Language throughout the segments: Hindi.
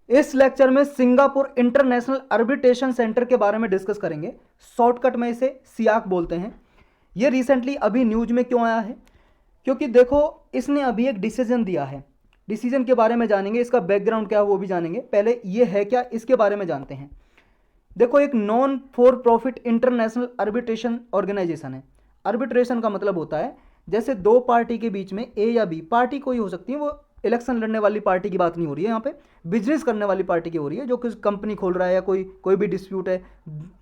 इस लेक्चर में सिंगापुर इंटरनेशनल आर्बिट्रेशन सेंटर के बारे में डिस्कस करेंगे। शॉर्टकट में इसे सियाक बोलते हैं। ये रिसेंटली अभी न्यूज में क्यों आया है? क्योंकि देखो, इसने अभी एक डिसीजन दिया है। डिसीजन के बारे में जानेंगे, इसका बैकग्राउंड क्या है वो भी जानेंगे। पहले ये है क्या, इसके बारे में जानते हैं। देखो, एक non for profit international arbitration organisation है। आर्बिट्रेशन का मतलब होता है जैसे दो पार्टी के बीच में, ए या बी पार्टी कोई हो सकती है, वो इलेक्शन लड़ने वाली पार्टी की बात नहीं हो रही है यहाँ पे, बिजनेस करने वाली पार्टी की हो रही है, जो किसी कंपनी खोल रहा है या कोई भी डिस्प्यूट है।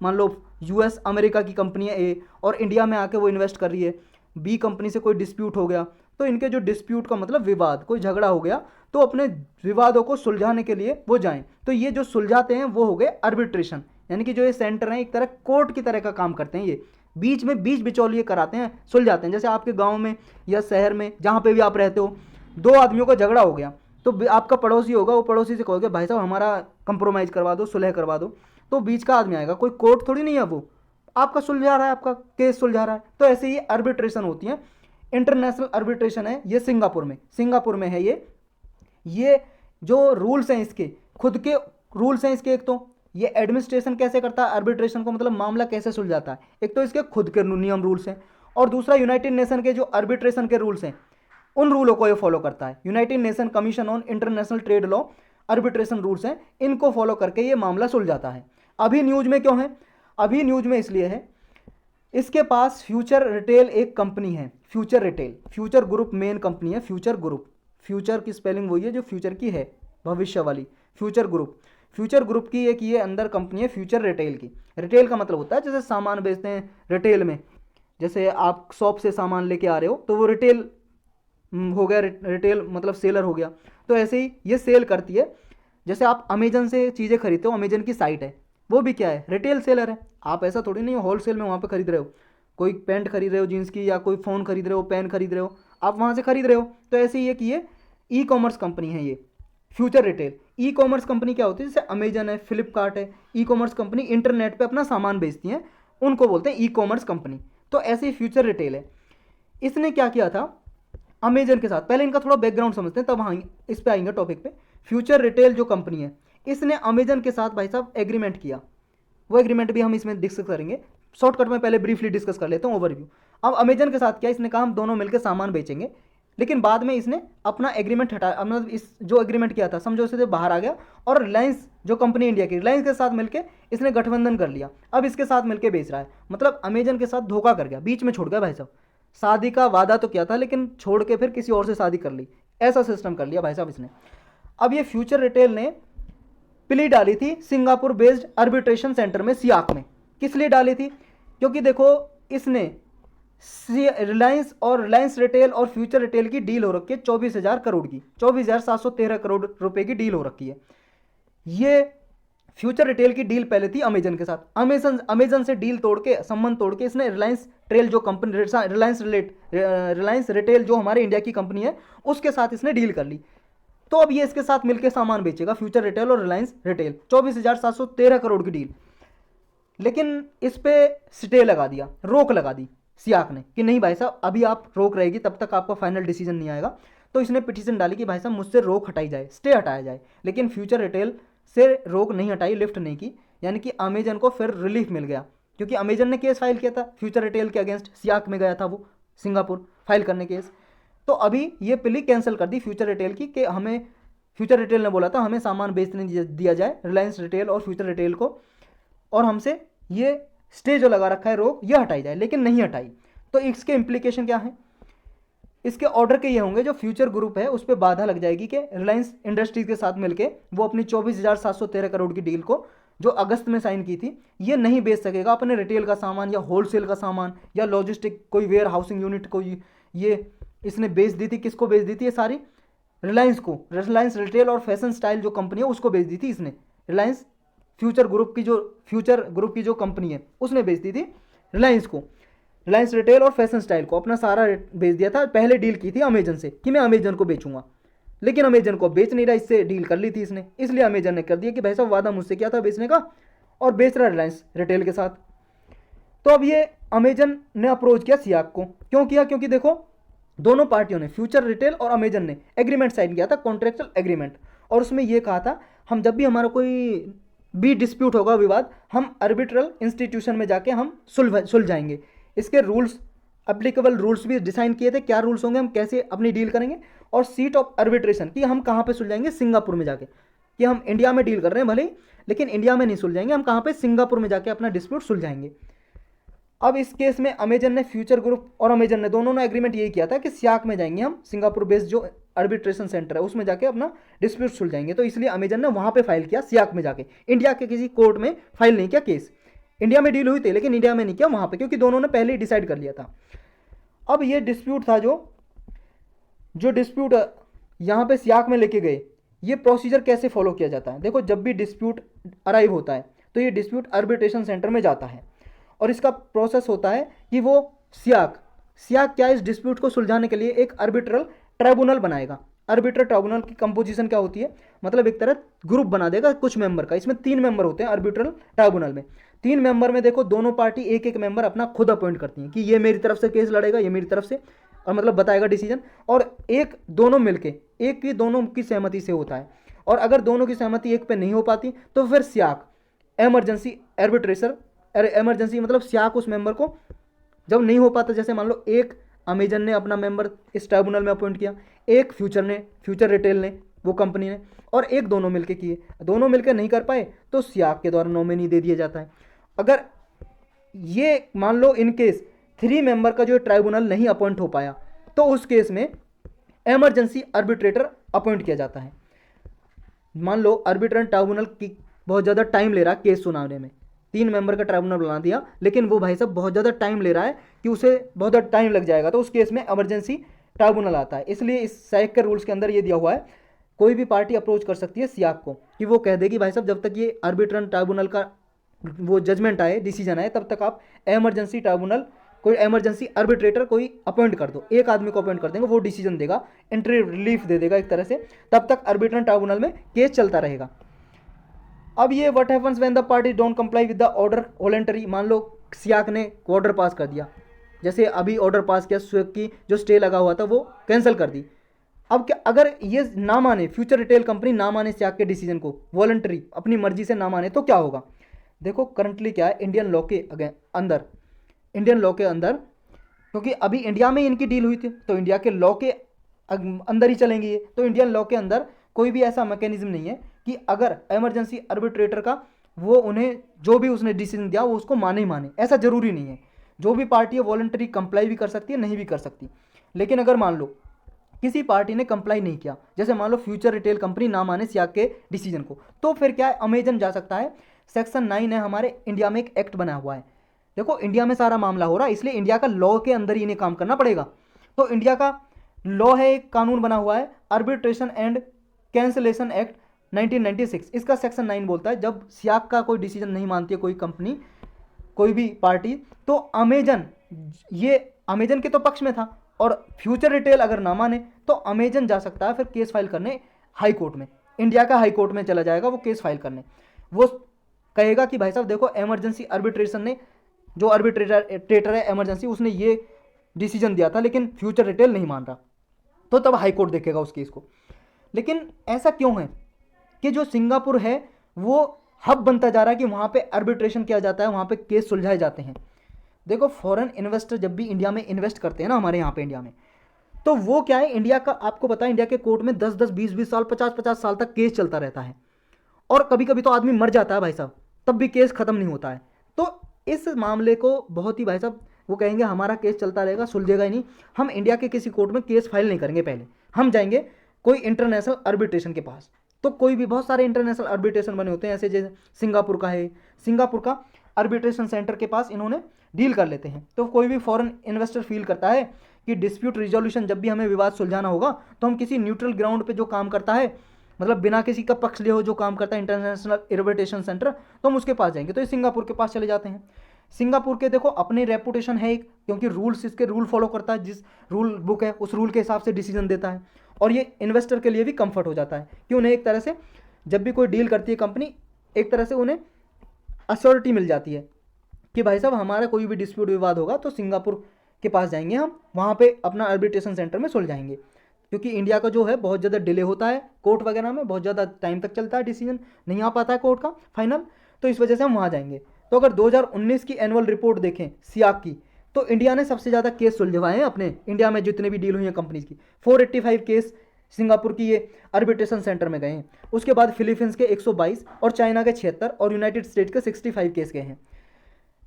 मान लो यूएस अमेरिका की कंपनी है ए, और इंडिया में आके वो इन्वेस्ट कर रही है। बी कंपनी से कोई डिस्प्यूट हो गया, तो इनके जो डिस्प्यूट का मतलब विवाद, कोई झगड़ा हो गया, तो अपने विवादों को सुलझाने के लिए वो जाएं। तो ये जो सुलझाते हैं वो हो गए आर्बिट्रेशन, यानी कि जो ये सेंटर हैं एक तरह कोर्ट की तरह का काम करते हैं। ये बीच में बीच बिचौलिए कराते हैं, सुलझाते हैं। जैसे आपके गांव में या शहर में जहाँ पे भी आप रहते हो, दो आदमियों का झगड़ा हो गया, तो आपका पड़ोसी होगा, वो पड़ोसी से कहोगे भाई साहब हमारा कंप्रोमाइज़ करवा दो, सुलह करवा दो, तो बीच का आदमी आएगा। कोई कोर्ट थोड़ी नहीं है, वो आपका सुलझा रहा है, आपका केस सुलझा रहा है। तो ऐसे ही आर्बिट्रेशन होती है। इंटरनेशनल आर्बिट्रेशन है ये सिंगापुर में है। ये जो रूल्स हैं, इसके खुद के रूल्स हैं इसके। एक तो ये एडमिनिस्ट्रेशन कैसे करता है आर्बिट्रेशन को, मतलब मामला कैसे सुलझाता है, एक तो इसके खुद के नियम रूल्स हैं, और दूसरा यूनाइटेड नेशन के जो आर्बिट्रेशन के रूल्स हैं उन रूलों को ये फॉलो करता है। United nation commission on international trade law arbitration rules हैं, इनको फॉलो करके ये मामला सुलझाता है। अभी न्यूज में क्यों है? अभी न्यूज में इसलिए है, इसके पास फ्यूचर रिटेल एक कंपनी है। Future retail, future group main company है। फ्यूचर ग्रुप, फ्यूचर की स्पेलिंग वही है जो फ्यूचर की है, भविष्य वाली। फ्यूचर ग्रुप की एक ये अंदर कंपनी है फ्यूचर रिटेल की। रिटेल का मतलब होता है जैसे सामान बेचते हैं रिटेल में, जैसे आप शॉप से सामान लेके आ रहे हो तो वो रिटेल हो गया, रिटेल मतलब सेलर हो गया। तो ऐसे ही ये सेल करती है। जैसे आप अमेजन से चीज़ें खरीदते हो, अमेजन की साइट है, वो भी क्या है, रिटेल सेलर है। आप ऐसा थोड़ी नहीं हो होलसेल में वहाँ पे खरीद रहे हो, कोई पैंट खरीद रहे हो जीन्स की, या कोई फ़ोन खरीद रहे हो, पेन खरीद रहे हो, आप वहाँ से खरीद रहे हो। तो ऐसे ही है कि ये ई कॉमर्स कंपनी है ये future retail. E commerce company क्या होती है, जैसे अमेजन है, फ्लिपकार्ट है, ई कॉमर्स कंपनी इंटरनेट पे अपना सामान बेचती हैं, उनको बोलते हैं ई कॉमर्स कंपनी। तो ऐसे ही फ्यूचर रिटेल है। इसने क्या किया था अमेजन के साथ, पहले इनका थोड़ा बैकग्राउंड समझते हैं तब हाँ इस पे आएंगे टॉपिक पे। फ्यूचर रिटेल जो कंपनी है, इसने अमेजन के साथ भाई साहब एग्रीमेंट किया। वो एग्रीमेंट भी हम इसमें डिस्कस करेंगे। शॉर्टकट में पहले ब्रीफली डिस्कस कर लेता हूँ, ओवरव्यू। अब अमेजन के साथ क्या, इसने कहा हम दोनों मिलकर सामान बेचेंगे, लेकिन बाद में इसने अपना एग्रीमेंट हटा, मतलब इस जो एग्रीमेंट किया था समझो उससे बाहर आ गया, और रिलायंस जो कंपनी इंडिया की, रिलायंस के साथ मिलकर इसने गठबंधन कर लिया। अब इसके साथ मिलकर बेच रहा है, मतलब अमेजन के साथ धोखा कर गया, बीच में छोड़ गया भाई साहब। शादी का वादा तो किया था लेकिन छोड़ के फिर किसी और से शादी कर ली, ऐसा सिस्टम कर लिया भाई साहब इसने। अब ये फ्यूचर रिटेल ने प्ली डाली थी सिंगापुर बेस्ड आर्बिट्रेशन सेंटर में, सियाक में। किस लिए डाली थी? क्योंकि देखो, इसने रिलायंस और रिलायंस रिटेल और फ्यूचर रिटेल की डील हो रखी है 24,000 करोड़ की, 24,713 करोड़ रुपए की डील हो रखी है। ये फ्यूचर रिटेल की डील पहले थी अमेजन के साथ। अमेजन से डील तोड़ के, संबंध तोड़ के, इसने रिलायंस ट्रेल जो कंपनी, रिलायंस रिटेल जो हमारे इंडिया की कंपनी है, उसके साथ इसने डील कर ली। तो अब ये इसके साथ मिलकर सामान बेचेगा, फ्यूचर रिटेल और रिलायंस रिटेल, 24,713 करोड़ की डील। लेकिन इस पे स्टे लगा दिया, रोक लगा दी सियाक ने कि नहीं भाई साहब अभी आप रोक रहेगी, तब तक आपका फाइनल डिसीजन नहीं आएगा। तो इसने पिटीशन डाली कि भाई साहब मुझसे रोक हटाई जाए, स्टे हटाया जाए। लेकिन फ्यूचर रिटेल से रोक नहीं हटाई, लिफ्ट नहीं की, यानी कि अमेजन को फिर रिलीफ मिल गया, क्योंकि अमेजन ने केस फाइल किया था फ्यूचर रिटेल के अगेंस्ट, सियाक में गया था वो सिंगापुर फाइल करने केस। तो अभी ये प्ली कैंसिल कर दी फ्यूचर रिटेल की कि हमें, फ्यूचर रिटेल ने बोला था हमें सामान बेचने दिया जाए रिलायंस रिटेल और फ्यूचर रिटेल को, और हमसे ये स्टे जो लगा रखा है रोक, ये हटाई जाए, लेकिन नहीं हटाई। तो इसके इम्प्लीकेशन क्या है? इसके ऑर्डर के ये होंगे, जो फ्यूचर ग्रुप है उस पर बाधा लग जाएगी कि रिलायंस इंडस्ट्रीज के साथ मिलके वो अपनी 24,713 करोड़ की डील को जो अगस्त में साइन की थी, ये नहीं बेच सकेगा अपने रिटेल का सामान या होलसेल का सामान या लॉजिस्टिक कोई वेयर हाउसिंग यूनिट को। ये इसने बेच दी थी, किसको बेच दी थी ये सारी? रिलायंस को। रिलायंस रिटेल और फैशन स्टाइल जो कंपनी है उसको बेच दी थी इसने। रिलायंस फ्यूचर ग्रुप की जो कंपनी है उसने बेच दी थी रिलायंस को, रिलायंस रिटेल और फैशन स्टाइल को अपना सारा बेच दिया था। पहले डील की थी अमेजन से कि मैं अमेजन को बेचूंगा, लेकिन अमेजन को बेच नहीं रहा, इससे डील कर ली थी इसने, इसलिए अमेजन ने कर दिया कि भाई साहब वादा मुझसे किया था बेचने का, और बेच रहा रिलायंस रिटेल के साथ। तो अब ये अमेजन ने अप्रोच किया सियाक को। क्यों किया? क्योंकि देखो, दोनों पार्टियों ने, फ्यूचर रिटेल और अमेजन ने एग्रीमेंट साइन किया था, कॉन्ट्रेक्चुअल एग्रीमेंट, और उसमें यह कहा था हम जब भी हमारा कोई भी डिस्प्यूट होगा, विवाद, हम आर्बिट्रल इंस्टीट्यूशन में जाके हम सुलझाएंगे। इसके रूल्स, एप्लीकेबल रूल्स भी डिसाइन किए थे, क्या रूल्स होंगे, हम कैसे अपनी डील करेंगे, और सीट ऑफ आर्बिट्रेशन कि हम कहाँ पे सुलझाएंगे, सिंगापुर में जाके। कि हम इंडिया में डील कर रहे हैं भले ही, लेकिन इंडिया में नहीं सुलझाएंगे, हम कहाँ पे, सिंगापुर में जाके अपना डिस्प्यूट सुलझाएंगे। अब इस केस में अमेजन ने, फ्यूचर ग्रुप और अमेजन ने, दोनों ने एग्रीमेंट यही किया था कि सियाक में जाएंगे हम, सिंगापुर बेस्ड जो आर्बिट्रेशन सेंटर है उसमें जाके अपना डिस्प्यूट सुलझाएंगे। तो इसलिए अमेजन ने वहाँ पे फाइल किया, सियाक में जाके, इंडिया के किसी कोर्ट में फाइल नहीं किया केस। इंडिया में डील हुई थी लेकिन इंडिया में नहीं किया वहाँ पे, क्योंकि दोनों ने पहले ही डिसाइड कर लिया था। अब ये डिस्प्यूट था, जो डिस्प्यूट यहाँ पे सियाक में लेके गए, ये प्रोसीजर कैसे फॉलो किया जाता है। देखो, जब भी डिस्प्यूट अराइव होता है तो ये डिस्प्यूट आर्बिट्रेशन सेंटर में जाता है, और इसका प्रोसेस होता है कि वो सियाक क्या, इस डिस्प्यूट को सुलझाने के लिए एक आर्बिट्रल ट्राइब्यूनल बनाएगा। आर्बिट्रल ट्राइब्यूनल की कंपोजिशन क्या होती है, मतलब एक तरह ग्रुप बना देगा कुछ मेंबर का। इसमें 3 मेंबर होते हैं आर्बिट्रल ट्राइब्यूनल में। 3 मेंबर में देखो, दोनों पार्टी एक एक मेंबर अपना खुद अपॉइंट करती हैं कि ये मेरी तरफ से केस लड़ेगा, ये मेरी तरफ से, और मतलब बताएगा डिसीजन। और एक दोनों मिलके, एक की दोनों की सहमति से होता है। और अगर दोनों की सहमति एक पे नहीं हो पाती तो फिर सियाक, एमरजेंसी आर्बिट्रेशन, एमरजेंसी मतलब सियाक उस मेंबर को जब नहीं हो पाता, जैसे मान लो एक अमेजन ने अपना मेंबर इस ट्राइब्यूनल में अपॉइंट किया, एक फ्यूचर रिटेल ने, वो कंपनी ने, और एक दोनों मिलके किए, दोनों मिलके नहीं कर पाए तो सियाक के द्वारा नॉमिनी दे दिया जाता है। अगर ये मान लो इन केस 3 मेंबर का जो ट्राइब्यूनल नहीं अपॉइंट हो पाया तो उस केस में एमरजेंसी आर्बिट्रेटर अपॉइंट किया जाता है। मान लो आर्बिट्रेशन ट्राइब्यूनल की बहुत ज़्यादा टाइम ले रहा है केस सुनाने में, 3 मेंबर का ट्राइब्यूनल बना दिया, लेकिन वो भाई साहब बहुत ज़्यादा टाइम ले रहा है कि उसे बहुत ज़्यादा टाइम लग जाएगा, तो उस केस में इमरजेंसी ट्राइब्यूनल आता है। इसलिए इस सैक के रूल्स के अंदर ये दिया हुआ है, कोई भी पार्टी अप्रोच कर सकती है सियाक को कि वो कह देगी भाई साहब जब तक ये आर्बिट्रेशन ट्राइब्यूनल का वो जजमेंट आए, डिसीजन आए, तब तक आप एमरजेंसी ट्राइब्यूनल, कोई एमरजेंसी आर्बिट्रेटर कोई अपॉइंट कर दो, एक आदमी को अपॉइंट कर देंगे, वो डिसीजन देगा, एंट्री रिलीफ दे देगा एक तरह से, तब तक आर्बिट्रेशन ट्राइब्यूनल में केस चलता रहेगा। अब ये what happens when the party don't comply with the order voluntary, मान लो सियाक ने ऑर्डर पास कर दिया, जैसे अभी ऑर्डर पास किया, स्वेक की जो स्टे लगा हुआ था वो कैंसिल कर दी। अब क्या, अगर ये ना माने, फ्यूचर रिटेल कंपनी ना माने सियाक के डिसीजन को, वॉलंटरी अपनी मर्जी से ना माने, तो क्या होगा। देखो करंटली क्या है, इंडियन लॉ के अंदर, क्योंकि अभी इंडिया में इनकी डील हुई थी तो इंडिया के लॉ के अंदर ही चलेंगे ये, तो इंडियन लॉ के अंदर कोई भी ऐसा मैकेनिज्म नहीं है कि अगर इमरजेंसी आर्बिट्रेटर का वो उन्हें जो भी उसने डिसीजन दिया वो उसको माने ही माने, ऐसा जरूरी नहीं है। जो भी पार्टी है वॉलंटरी कंप्लाई भी कर सकती है, नहीं भी कर सकती। लेकिन अगर मान लो किसी पार्टी ने कंप्लाई नहीं किया, जैसे मान लो फ्यूचर रिटेल कंपनी ना माने सियाक के डिसीजन को, तो फिर क्या है, अमेजन जा सकता है। सेक्शन 9 है हमारे इंडिया में, एक एक्ट बना हुआ है। देखो इंडिया में सारा मामला हो रहा है, इसलिए इंडिया का लॉ के अंदर ही इन्हें काम करना पड़ेगा। तो इंडिया का लॉ है, एक कानून बना हुआ है, आर्बिट्रेशन एंड कैंसलेशन एक्ट 1996। इसका सेक्शन 9 बोलता है जब सियाक का कोई डिसीजन नहीं मानती है कोई कंपनी, कोई भी पार्टी, तो अमेजन के तो पक्ष में था, और फ्यूचर रिटेल अगर ना माने तो अमेजन जा सकता है फिर केस फाइल करने हाई कोर्ट में, इंडिया का हाई कोर्ट में चला जाएगा वो केस फाइल करने। वो कहेगा कि भाई साहब देखो एमरजेंसी आर्बिट्रेशन ने, जो आर्बिट्रेटर है एमरजेंसी, उसने ये डिसीजन दिया था लेकिन फ्यूचर रिटेल नहीं मान रहा, तो तब हाई कोर्ट देखेगा उस केस को। लेकिन ऐसा क्यों है कि जो सिंगापुर है वो हब बनता जा रहा है कि वहाँ पे आर्बिट्रेशन किया जाता है, वहाँ पे केस सुलझाए जाते हैं। देखो फॉरेन इन्वेस्टर जब भी इंडिया में इन्वेस्ट करते हैं ना, हमारे यहाँ पे इंडिया में, तो वो क्या है, इंडिया का आपको पता है इंडिया के कोर्ट में 10-10, 20-20 साल, 50-50 साल तक केस चलता रहता है, और कभी कभी तो आदमी मर जाता है भाई साहब, तब भी केस खत्म नहीं होता है। तो इस मामले को बहुत ही भाई साहब, वो कहेंगे हमारा केस चलता रहेगा, सुलझेगा ही नहीं, हम इंडिया के किसी कोर्ट में केस फाइल नहीं करेंगे, पहले हम जाएंगे कोई इंटरनेशनल आर्बिट्रेशन के पास। तो कोई भी बहुत सारे इंटरनेशनल आर्बिट्रेशन बने होते हैं, ऐसे जैसे सिंगापुर का है, सिंगापुर का आर्बिट्रेशन सेंटर के पास इन्होंने डील कर लेते हैं। तो कोई भी फॉरेन इन्वेस्टर फील करता है कि डिस्प्यूट रिजोल्यूशन, जब भी हमें विवाद सुलझाना होगा तो हम किसी न्यूट्रल ग्राउंड पे जो काम करता है, मतलब बिना किसी का पक्ष लिए हो जो काम करता है इंटरनेशनल आर्बिट्रेशन सेंटर, तो हम उसके पास जाएंगे। तो ये सिंगापुर के पास चले जाते हैं। सिंगापुर के देखो अपनी रेपुटेशन है एक, क्योंकि रूल्स, इसके रूल फॉलो करता है, जिस रूल बुक है उस रूल के हिसाब से डिसीजन देता है, और ये इन्वेस्टर के लिए भी कंफर्ट हो जाता है कि उन्हें एक तरह से जब भी कोई डील करती है कंपनी, एक तरह से उन्हें अश्योरिटी मिल जाती है कि भाई साहब हमारा कोई भी डिस्प्यूट विवाद होगा तो सिंगापुर के पास जाएंगे हम, वहाँ पे अपना आर्बिट्रेशन सेंटर में सुलझाएंगे, क्योंकि इंडिया का जो है बहुत ज़्यादा डिले होता है कोर्ट वगैरह में, बहुत ज़्यादा टाइम तक चलता है, डिसीजन नहीं आ पाता है कोर्ट का फाइनल, तो इस वजह से हम वहाँ जाएंगे। तो अगर 2019 की एनुअल रिपोर्ट देखें सियाक की, तो इंडिया ने सबसे ज़्यादा केस सुलझवाए हैं अपने इंडिया में जितने भी डील हुई हैं कंपनीज की। 485 केस सिंगापुर की ये आर्बिट्रेशन सेंटर में गए हैं। उसके बाद फिलीपींस के 122 और चाइना के 76 और यूनाइटेड स्टेट के 65 केस गए हैं।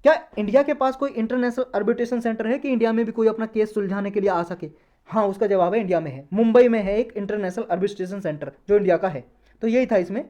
क्या इंडिया के पास कोई इंटरनेशनल आर्बिट्रेशन सेंटर है कि इंडिया में भी कोई अपना केस सुलझाने के लिए आ सके? हाँ, उसका जवाब है इंडिया में है, मुंबई में है एक इंटरनेशनल आर्बिट्रेशन सेंटर जो इंडिया का है। तो यही था इसमें